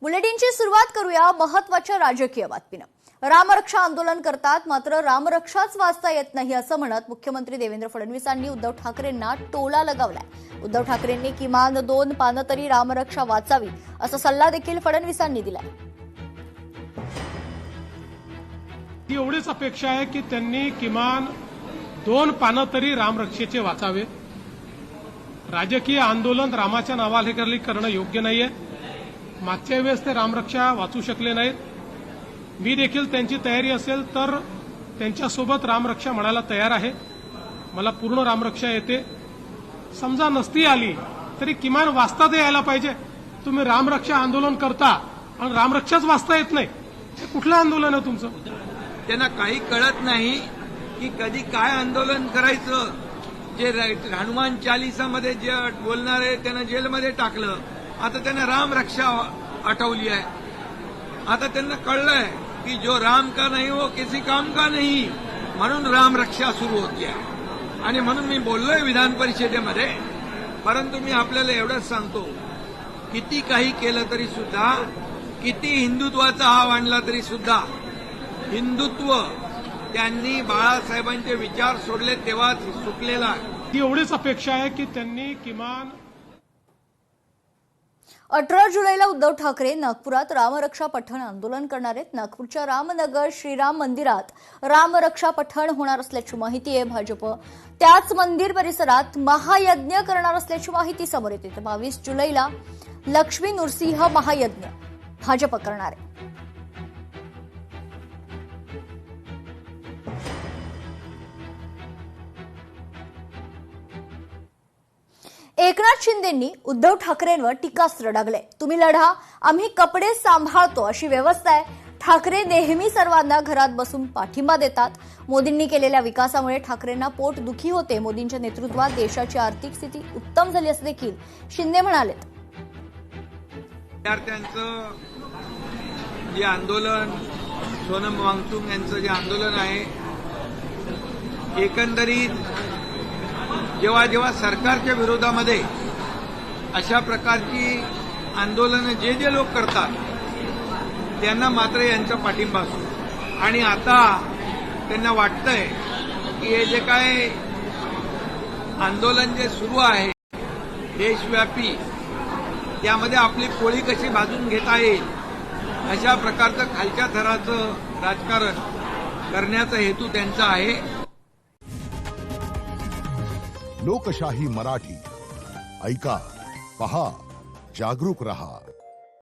बुलेटिनची सुरुवात करूया महत्त्वाच्या राजकीय बातमीनं। रामरक्षा आंदोलन करतात मात्र रामरक्षाच वाचता येत नाही असं म्हणत मुख्यमंत्री देवेंद्र फडणवीसांनी उद्धव ठाकरेंना टोला लगावलाय। उद्धव ठाकरेंनी किमान 2 पानं तरी रामरक्षा वाचावी असा सल्ला देखील फडणवीसांनी दिलाय। एवढीच अपेक्षा आहे की त्यांनी किमान 2 पानं तरी रामरक्षेचे वाचावे। राजकीय आंदोलन रामाच्या नावाखाली करणं योग्य नाहीये। मागच्या वेळेस ते रामरक्षा वाचू शकले नाहीत। मी देखील त्यांची तयारी असेल तर त्यांच्यासोबत रामरक्षा म्हणायला तयार आहे। मला पूर्ण रामरक्षा येते। समजा नसती आली तरी किमान वाचता तर यायला पाहिजे। तुम्ही रामरक्षा आंदोलन करता आणि रामरक्षाच वाचता येत नाही, हे कुठलं आंदोलन आहे तुमचं? त्यांना काही कळत नाही की कधी काय आंदोलन करायचं। जे हनुमान चालिसामध्ये जे बोलणारे त्यांना जेलमध्ये टाकलं, आता त्यांना रामरक्षा आठवली आहे। आता त्यांना कळलंय की जो राम का नहीं वो किसी काम का नहीं, म्हणून रामरक्षा सुरू होती आहे। आणि म्हणून मी बोललोय विधान परिषदेमध्ये। परंतु मी आपल्याला एवढंच सांगतो, किती काही केलं तरी सुद्धा, किती हिंदुत्वाचा हाव आणला तरी सुद्धा, हिंदुत्व त्यांनी बाळासाहेबांचे विचार सोडले तेव्हा सुटलेला आहे। एवढीच अपेक्षा आहे की त्यांनी किमान 18 जुलैला उद्धव ठाकरे नागपुरात रामरक्षा पठण आंदोलन करणार आहेत। नागपूरच्या रामनगर श्रीराम मंदिरात रामरक्षा पठण होणार असल्याची माहिती आहे। भाजप त्याच मंदिर परिसरात महायज्ञ करणार असल्याची माहिती समोर येते। 22 जुलैला लक्ष्मी नृसिंह महायज्ञ भाजप करणार आहे। एकनाथ शिंदेंनी उद्धव ठाकरेंवर टीकास्त्र डागले। तुम्ही लढा, आम्ही कपडे सांभाळतो अशी व्यवस्था आहे। ठाकरे नेहमी सर्वांना घरात बसून पाठिंबा देतात। मोदींनी केलेल्या विकासामुळे ठाकरेंना पोट दुखी होते। मोदींच्या नेतृत्वात देशाची आर्थिक स्थिती उत्तम झाली असं देखील शिंदे म्हणाले। विद्यार्थ्यांचं जे आंदोलन, सोनम वांगचुक यांचं जे आंदोलन आहे, एकंदरीत जेव्हा जेव्हा सरकारच्या विरोधामध्ये अशा प्रकारची आंदोलनं जे लोक करतात त्यांना मात्र यांचा पाठिंबा असतो। आणि आता त्यांना वाटतंय की हे जे काय आंदोलन जे सुरू आहे देशव्यापी, त्यामध्ये आपली पोळी कशी भाजून घेता येईल अशा प्रकारचं खालच्या थराचं राजकारण करण्याचा हेतू त्यांचा आहे। लोकशाही मराठी ऐका, पहा, जागरूक रहा।